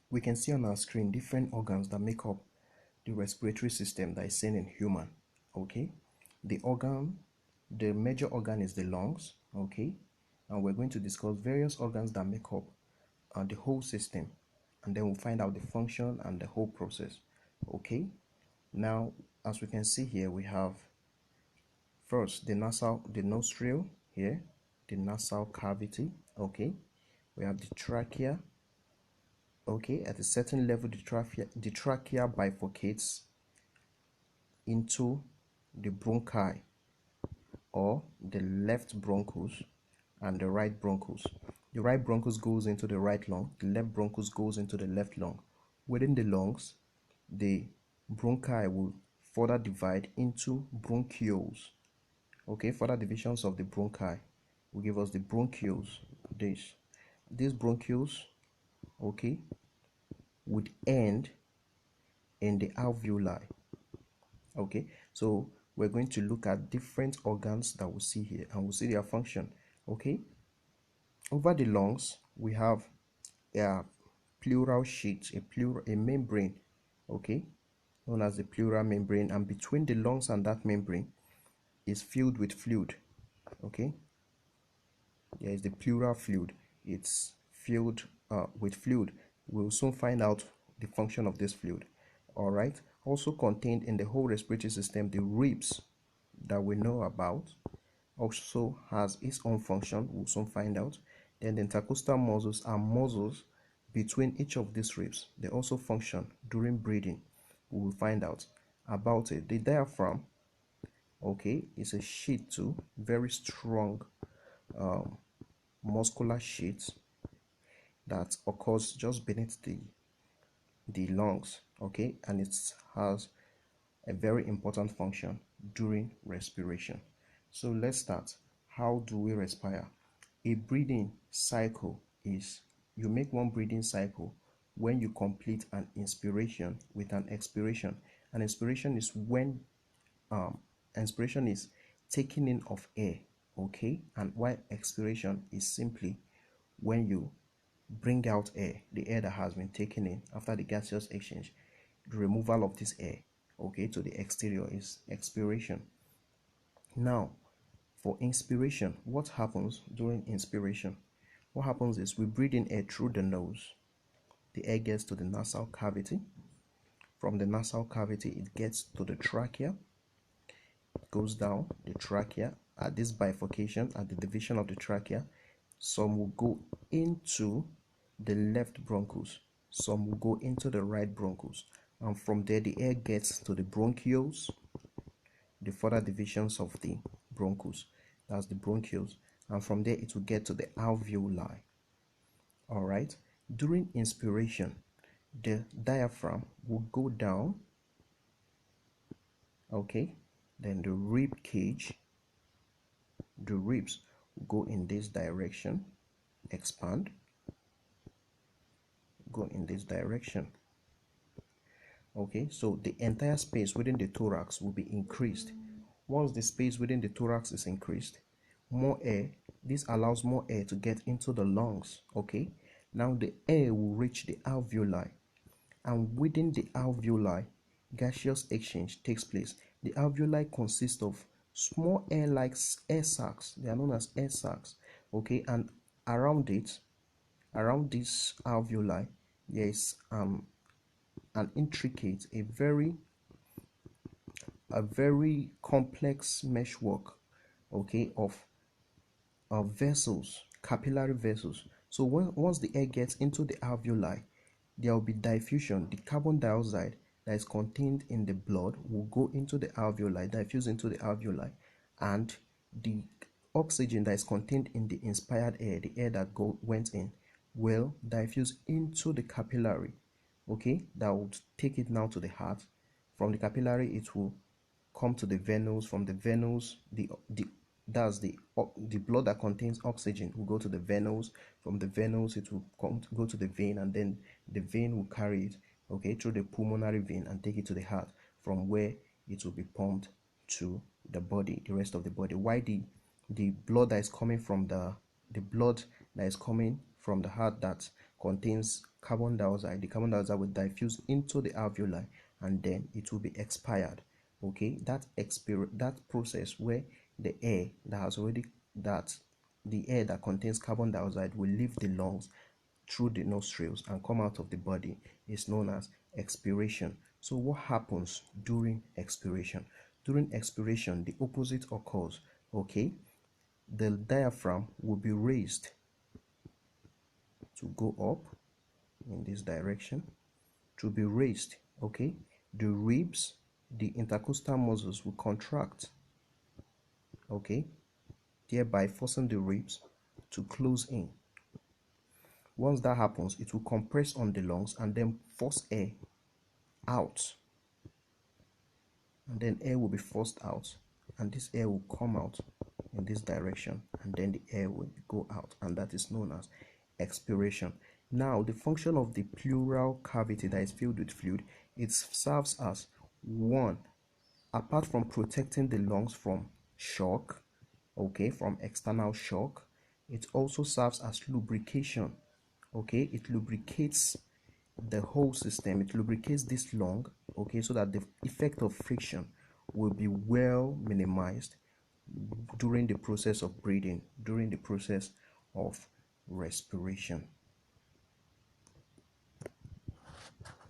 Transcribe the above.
We can see on our screen different organs that make up the respiratory system that is seen in human. Okay, the major organ is the lungs. Okay, and we're going to discuss various organs that make up the whole system, and then we'll find out the function and the whole process. Okay, now as we can see here, we have first the nostril here, the nasal cavity. Okay, we have the trachea. Okay, at a certain level, the trachea bifurcates into the bronchi, or the left bronchus and the right bronchus. The right bronchus goes into the right lung, the left bronchus goes into the left lung. Within the lungs, the bronchi will further divide into bronchioles. Okay, further divisions of the bronchi will give us the bronchioles. These bronchioles, okay, would end in the alveoli. Okay, so we're going to look at different organs that we'll see here, and we'll see their function. Okay, over the lungs we have a pleural sheet, a membrane, okay, known as the pleural membrane, and between the lungs and that membrane is filled with fluid. Okay, there is the pleural fluid. It's filled with fluid. We'll soon find out the function of this fluid. All right, also contained in the whole respiratory system, the ribs that we know about also has its own function. We'll soon find out. Then the intercostal muscles are muscles between each of these ribs. They also function during breathing. We will find out about it. The diaphragm, okay, is a sheet too, very strong muscular sheet that occurs just beneath the lungs, okay, and it has a very important function during respiration. So let's start. How do we respire? A breathing cycle is, you make one breathing cycle when you complete an inspiration with an expiration. An inspiration is when inspiration is taking in of air, okay, and while expiration is simply when you bring out air, the air that has been taken in after the gaseous exchange. The removal of this air, okay, to the exterior is expiration. Now, for inspiration, what happens during inspiration? What happens is we breathe in air through the nose. The air gets to the nasal cavity. From the nasal cavity, it gets to the trachea. It goes down the trachea. At this bifurcation, at the division of the trachea, some will go into the left bronchus, some will go into the right bronchus, and from there the air gets to the bronchioles, the further divisions of the bronchus, that's the bronchioles, and from there it will get to the alveoli. All right, during inspiration, the diaphragm will go down, okay, then the rib cage, the ribs will go in this direction, expand, go in this direction. Okay, so the entire space within the thorax will be increased. Once the space within the thorax is increased, more air, this allows more air to get into the lungs. Okay, now the air will reach the alveoli, and within the alveoli, gaseous exchange takes place. The alveoli consist of small air-like air sacs. They are known as air sacs. Okay, and around it, around this alveoli, there is an intricate, a very complex meshwork, okay, of vessels, capillary vessels. So once the air gets into the alveoli, there will be diffusion. The carbon dioxide that is contained in the blood will go into the alveoli, diffuse into the alveoli, and the oxygen that is contained in the inspired air, the air that went in, will diffuse into the capillary, okay, that would take it now to the heart. From the capillary, it will come to the venous. From the venous, the blood that contains oxygen will go to the venous. From the venous, it will go to the vein, and then the vein will carry it, okay, through the pulmonary vein and take it to the heart, from where it will be pumped to the body, the rest of the body. Why the blood that is coming from the blood that is coming from the heart that contains carbon dioxide. The carbon dioxide will diffuse into the alveoli and then it will be expired. Okay, that process where the air that contains carbon dioxide will leave the lungs through the nostrils and come out of the body is known as expiration. So what happens during expiration? During expiration, the opposite occurs. Okay, the diaphragm will be raised to go up in this direction, to be raised. Okay, the ribs, the intercostal muscles will contract. Okay, thereby forcing the ribs to close in. Once that happens, it will compress on the lungs and then force air out, and then air will be forced out, and this air will come out in this direction, and then the air will go out, and that is known as expiration. Now, the function of the pleural cavity that is filled with fluid, it serves as one, apart from protecting the lungs from shock, okay, from external shock, it also serves as lubrication. Okay, it lubricates the whole system, it lubricates this lung, okay, so that the effect of friction will be well minimized during the process of breathing, during the process of respiration.